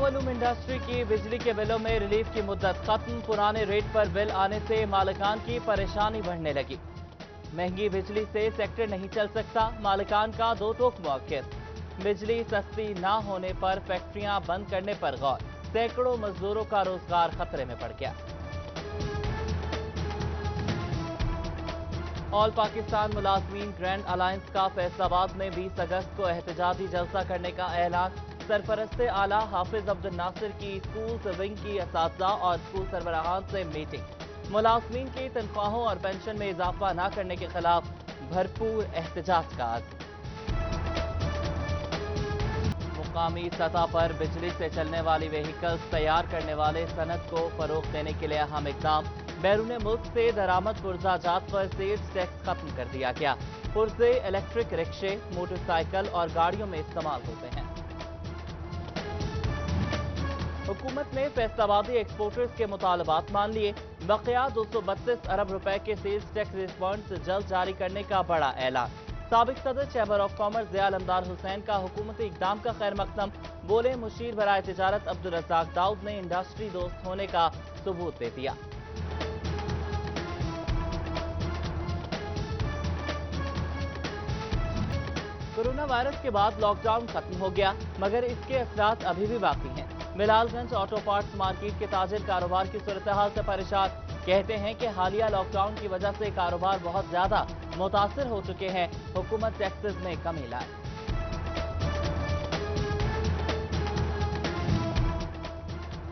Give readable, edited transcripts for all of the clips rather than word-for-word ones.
नोवोलूम industry की बिजली के बिलों में रिलीफ की मुद्दत खत्म। पुराने रेट पर बिल आने से मालिकान की परेशानी बढ़ने लगी। महंगी बिजली से सेक्टर नहीं चल सकता, मालिकान का दो टोक मौखिर। बिजली सस्ती ना होने पर फैक्ट्रियां बंद करने पर गौर। सैकड़ों मजदूरों का रोजगार खतरे में पड़ गया। ऑल पाकिस्तान मुलाजमीन ग्रैंड अलायंस का फैसलाबाद में 20 अगस्त को एहतजाजी जलसा करने का ऐलान। सरपरस्ते आला हाफिज अब्दुल नासिर की स्कूल विंग की असातिज़ा और स्कूल सरबराहान से मीटिंग। मुलाजमीन की तनख्वाहों और पेंशन में इजाफा न करने के खिलाफ भरपूर एहतजाज का आज़म। मुकामी सतह पर बिजली से चलने वाली व्हीकल्स तैयार करने वाले सनत को फरोग देने के लिए अहम इकदाम। बैरून मुल्क से दरामद पुर्जाजात पर सेल्स टैक्स खत्म कर दिया गया। पुर्जे इलेक्ट्रिक रिक्शे, मोटरसाइकिल और गाड़ियों में इस्तेमाल होते हैं। हुकूमत ने फैसलाबादी एक्सपोर्टर्स के मुतालबात मान लिए। बकिया 232 अरब रुपए के सेल्स टैक्स रिफंड जल्द जारी करने का बड़ा ऐलान। साबिक सदर chamber of commerce Zia Alamdar Hussain का हुकूमती इक़दाम का खैर मकदम। बोले मुशीर बराए तिजारत अब्दुल रज़ाक दाऊद ने इंडस्ट्री दोस्त होने का सबूत दे दिया। कोरोना वायरस के बाद लॉकडाउन खत्म हो गया, मगर इसके असरात अभी भी बाकी हैं। बिलालगंज ऑटो पार्ट्स मार्केट के ताजिर कारोबार की सूरत हाल से परेशान। कहते हैं कि हालिया लॉकडाउन की वजह से कारोबार बहुत ज्यादा मुतासिर हो चुके हैं। हुकूमत टैक्सेस में कमी लाए।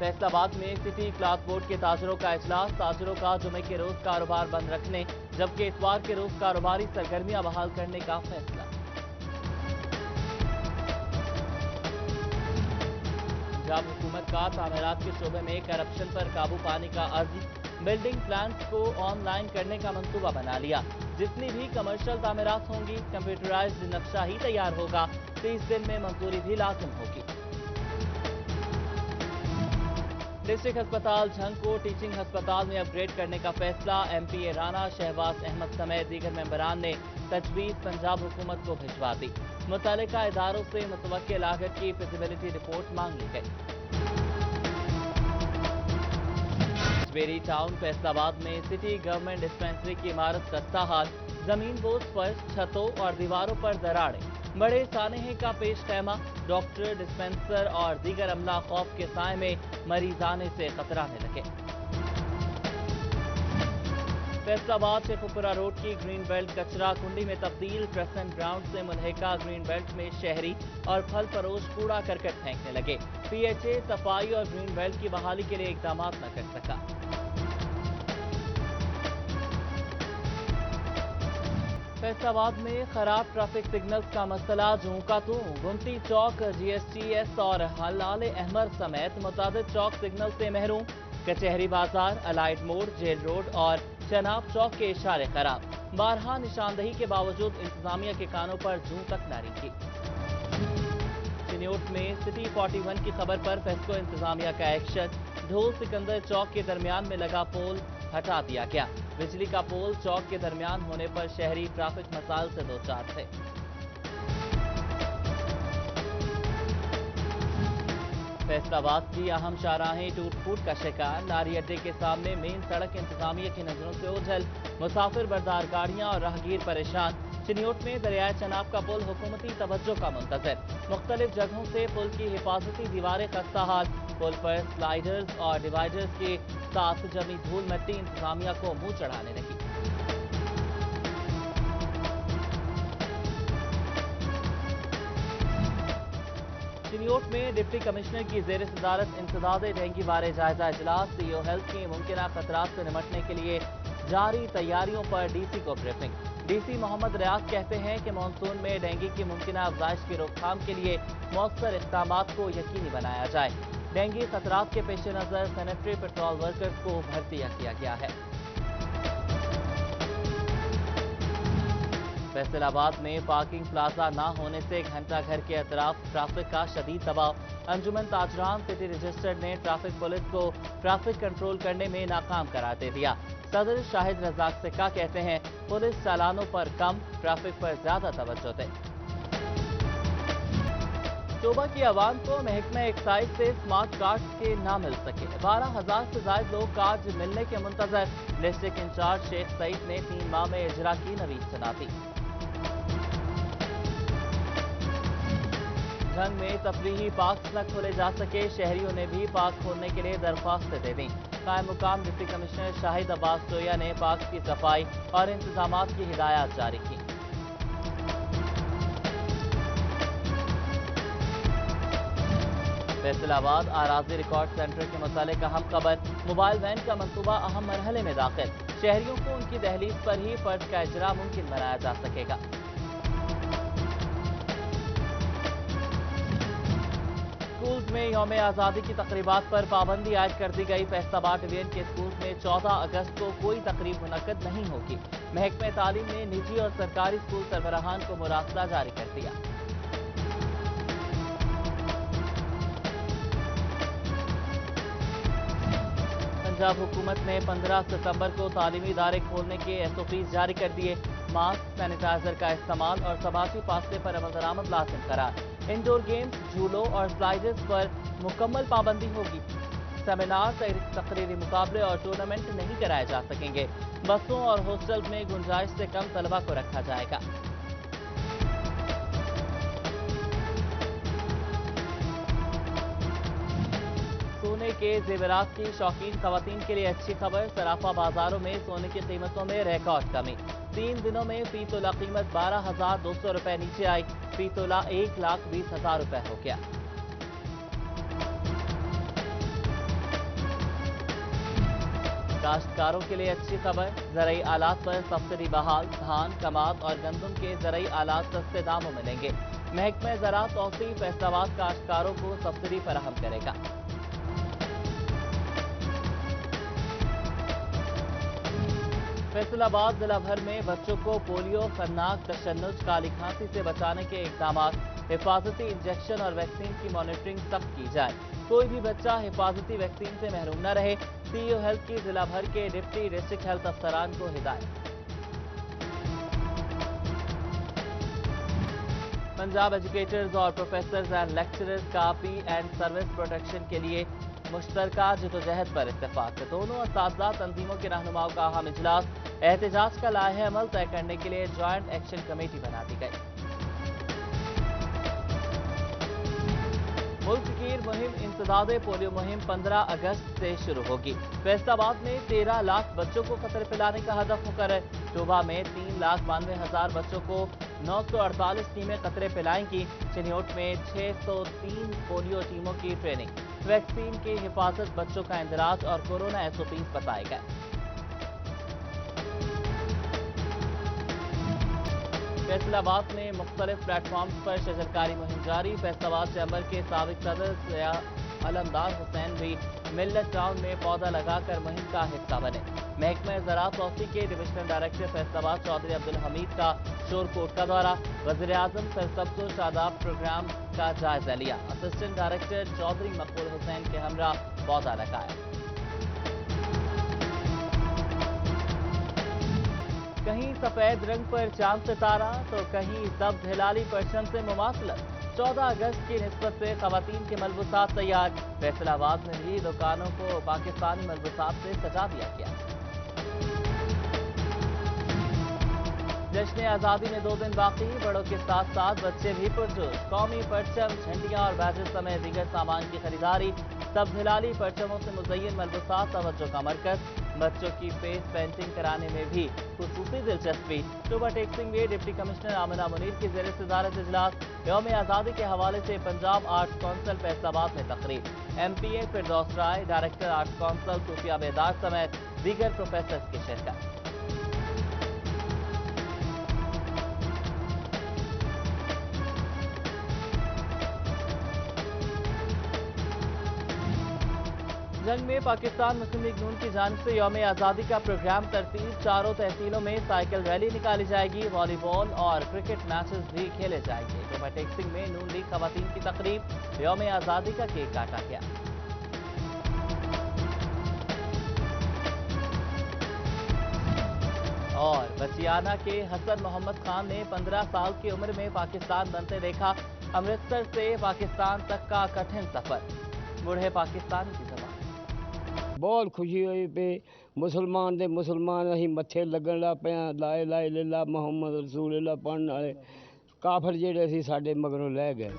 फैसलाबाद में सिटी क्लॉथ बोर्ड के ताजरों का इजलास। ताजरों का जुमे के रोज कारोबार बंद रखने जबकि इतवार के रोज कारोबारी सरगर्मियां बहाल करने का फैसला। पंजाब हुकूमत का तामीरात के शोबे में करप्शन पर काबू पाने का अज़्म। बिल्डिंग प्लान्स को ऑनलाइन करने का मंसूबा बना लिया। जितनी भी कमर्शियल तामीरात होंगी कंप्यूटराइज्ड नक्शा ही तैयार होगा। 30 दिन में मंजूरी भी लाजिम होगी। डिस्ट्रिक्ट अस्पताल झंग को टीचिंग अस्पताल में अपग्रेड करने का फैसला। MP राना शहबाज अहमद समेत दीगर मेंबरान ने तजवीज़ पंजाब हुकूमत को भिजवा दी। मुतल्लिका इदारों से मुतवक्किल लागत की फिजिबिलिटी रिपोर्ट मांग ली गई। बेरी टाउन फैसलाबाद में सिटी गवर्नमेंट डिस्पेंसरी की इमारत खस्ता हाल। जमीन बोझ, फर्श, छतों और दीवारों पर दरारें। बड़े सानहे का पेश खैमा। डॉक्टर, डिस्पेंसर और दीगर अमला खौफ के साए में मरीज आने से खतराने लगे। फैसलाबाद शेखुपुरा रोड की ग्रीन बेल्ट कचरा कुंडी में तब्दील। क्रेसेंट ग्राउंड से मुल्हिका ग्रीन बेल्ट में शहरी और फल फरोश कूड़ा करकट फेंकने लगे। PHA सफाई और ग्रीन बेल्ट की बहाली के लिए इकदाम न कर सका। फैसलाबाद में खराब ट्रैफिक सिग्नल्स का मसला। जूं का तू गुमती चौक, GSTS और हलाल अहमर समेत मुतादिद चौक सिग्नल से महरूम। कचहरी बाजार, अलाइड मोड़, जेल रोड और चनाब चौक के इशारे खराब। बारहा निशानदही के बावजूद इंतजामिया के कानों पर जूं तक नारी की। चिन्योट में सिटी 41 की खबर पर फेस्को इंतजामिया का एक्शन। ढोल सिकंदर चौक के दरमियान में लगा पोल हटा दिया गया। बिजली का पोल चौक के दरमियान होने पर शहरी ट्रैफिक मसाइल से दो चार थे। फैसलाबाद की अहम शाहराहें टूट फूट का शिकार। नारी अड्डे के सामने मेन सड़क इंतजामिया की नजरों से ओझल। मुसाफिर बरदार गाड़ियां और राहगीर परेशान। चिन्योट में दरियाए चनाब का पुल हुकूमती तवज्जो का मुंतज़िर। मुख्तलिफ जगहों से पुल की हिफाजती दीवारें खस्ता हाल। पुल पर स्लाइडर्स और डिवाइडर्स के साथ जमी धूल मिट्टी इंतजामिया को मुंह चढ़ाने लगी। चिन्योट में डिप्टी कमिश्नर की जेर सदारत इंसदाद डेंगू बारे जायजा इजलास। CEO हेल्थ की मुमकिन खतरात से निपटने के लिए जारी तैयारियों पर DC को ब्रीफिंग। DC मोहम्मद रियाज कहते हैं कि मानसून में डेंगू की मुमकिन अफजाइश की रोकथाम के लिए मौसर इक़दामात को यकीनी बनाया जाए। डेंगू खतरात के पेश नज़र सैनिटरी पेट्रोल वर्कर्स को भर्ती किया गया है। फैसलाबाद में पार्किंग प्लाजा ना होने से घंटा घर के अतराफ ट्रैफिक का शदीद दबाव। अंजुमन ताजरान सिटी रजिस्टर्ड ने ट्रैफिक पुलिस को ट्रैफिक कंट्रोल करने में नाकाम करार दे दिया। सदर शाहिद रज़ाक सिक्का कहते हैं पुलिस चालानों पर कम, ट्रैफिक पर ज्यादा तवज्जो दे। शोभा की आवाम को महकमा एक्साइज से स्मार्ट कार्ड के ना मिल सके। 12,000 से ज्यादा लोग कार्ड मिलने के मुंतजर। डिस्ट्रिक्ट इंचार्ज शेख सईद ने 3 माह में इजरा की नवीद सुना दी। जंग में तफरीही पार्क न खोले जा सके, शहरियों ने भी पार्क खोलने के लिए दरख्वास्त दे दी। कायम मुकाम डिप्टी कमिश्नर शाहिद अब्बास जोया ने पार्क की सफाई और इंतजामात की हिदायत जारी की। फैसलाबाद आराजी रिकॉर्ड सेंटर के मुतालिक अहम खबर। मोबाइल वैन का मंसूबा अहम मरहले में दाखिल। शहरियों को उनकी दहलीज पर ही फर्ज का इजरा मुमकिन बनाया जा सकेगा। स्कूल्स में यौम आज़ादी की तकरीबात पर पाबंदी आयद कर दी गई। फैसलाबाद डिवीजन के स्कूल्स में 14 अगस्त को कोई तकरीब मुनक्कद नहीं होगी। महकमा तालीम ने निजी और सरकारी स्कूल सरबराहान को मुरासला जारी कर दिया। पंजाब हुकूमत ने 15 सितंबर को तालीमी इदारे खोलने के SOPs जारी कर दिए। मास्क, सैनिटाइजर का इस्तेमाल और समाजी फासले पर अमल दरामद लाजिम करार। इंडोर गेम्स, झूलों और स्लाइडर्स पर मुकम्मल पाबंदी होगी। सेमिनार, तकरीरी मुकाबले और टूर्नामेंट नहीं कराए जा सकेंगे। बसों और हॉस्टल्स में गुंजाइश से कम तलबा को रखा जाएगा। सोने के जेवरात की शौकीन खवातीन के लिए अच्छी खबर। सराफा बाजारों में सोने की कीमतों में रिकॉर्ड कमी। 3 दिनों में फी तोला कीमत 12,200 रुपए नीचे आई। फी तोला 1,20,000 रुपए हो गया। काश्तकारों के लिए अच्छी खबर। ज़रई आलात पर सब्सिडी बहाल। धान, कमाद और गंदम के ज़रई आलात सस्ते दामों मिलेंगे। महकमा ज़राअत तौसीफ फैसलाबाद काश्तकारों को सब्सिडी फराहम करेगा। फैसलाबाद जिला भर में बच्चों को पोलियो, खन्नाक, तशन्नुज, काली खांसी से बचाने के इकदाम। हिफाजती इंजेक्शन और वैक्सीन की मॉनिटरिंग सख्त की जाए। कोई भी बच्चा हिफाजती वैक्सीन से महरूम न रहे। CEO हेल्थ की जिला भर के डिप्टी डिस्ट्रिक्ट हेल्थ अफसरान को हिदायत। पंजाब एजुकेटर्स और प्रोफेसर्स एंड लेक्चरर्स का पी एंड सर्विस प्रोटेक्शन के लिए मुश्तरका जदोजहद पर इत्तेफाक। दोनों असातिज़ा तंजीमों के रहनुमाओं का अहम इजलास। एहतजाज का लाहे अमल तय करने के लिए ज्वाइंट एक्शन कमेटी बना दी गई। मुल्क की मुहिम इंसदाद पोलियो मुहिम 15 अगस्त से शुरू होगी। फैसलाबाद में 13 लाख बच्चों को खतर पिलाने का हदफ मुकर्रर। शोभा में 3,92,000 बच्चों को 948 टीमें कतरे पिलाएंगी। चिन्योट में 603 पोलियो टीमों की ट्रेनिंग। वैक्सीन की हिफाजत, बच्चों का इंदराज और कोरोना SOPs बताए गए। फैसलाबाद में मुख्तलिफ प्लेटफॉर्म्स पर शजरकारी मुहिम जारी। फैसलाबाद चैम्बर के साबिक सदर अलमदार हुसैन भी मिल्लत टाउन में पौधा लगाकर मुहिम का हिस्सा बने। महकमा ज़राअत तौसीफ के डिविजनल डायरेक्टर फैसलाबाद चौधरी अब्दुल हमीद का शोरकोट का दौरा। वज़ीर-ए-आज़म सरसब्ज़ शादाब प्रोग्राम का जायजा लिया। असिस्टेंट डायरेक्टर चौधरी मकबूल हुसैन के हमरा पौधा लगाया। कहीं सफेद रंग पर चांद सितारा तो कहीं सब्ज हिलाली परचम से मुमासलत। 14 अगस्त की निस्बत से खवातीन के मलबूसात तैयार। फैसलाबाद में भी दुकानों को पाकिस्तानी मलबूसात से सजा दिया गया। जश्न आज़ादी में 2 दिन बाकी। बड़ों के साथ साथ बच्चे भी पुरजोश। कौमी परचम, झंडियां और बैजेस समेत दीगर सामान की खरीदारी। सब्ज हिलाली परचमों से मुज़य्यन मलबूसात तवज्जो का मरकज। बच्चों की फेस पेंटिंग कराने में भी खुसूसी दिलचस्पी। शोभा टेक्सिंग में डिप्टी कमिश्नर आमिना मुनीर की ज़ेर सदारत इजलास। यौम आज़ादी के हवाले से पंजाब आर्ट्स काउंसिल फैसलाबाद में तकरीर। MPA फिरदौस राय, डायरेक्टर आर्ट्स काउंसिल सूफिया बेदार समेत दीगर प्रोफेसर्स की शिरकत। जंग में पाकिस्तान मुस्लिम लीग नून की जानिब से यौम आज़ादी का प्रोग्राम तरतीब। 4 तहसीलों में साइकिल रैली निकाली जाएगी। वॉलीबॉल और क्रिकेट मैचेस भी खेले जाएंगे। शोभा टेक्सिंग में नून लीग खवातीन की तकरीब। यौम आज़ादी का केक काटा गया। और बचियाना के हसन मोहम्मद खान ने 15 साल की उम्र में पाकिस्तान बनते देखा। अमृतसर से पाकिस्तान तक का कठिन सफर, बूढ़े पाकिस्तानी की जबान। बहुत खुशी हुई पे मुसलमान दे मुसलमान असीं मत्थे लगन लग पे ला इलाहा इल्लल्लाह मुहम्मद रसूलुल्लाह पढ़न वाले काफिर जेड़े सी साडे मगरों लै गए।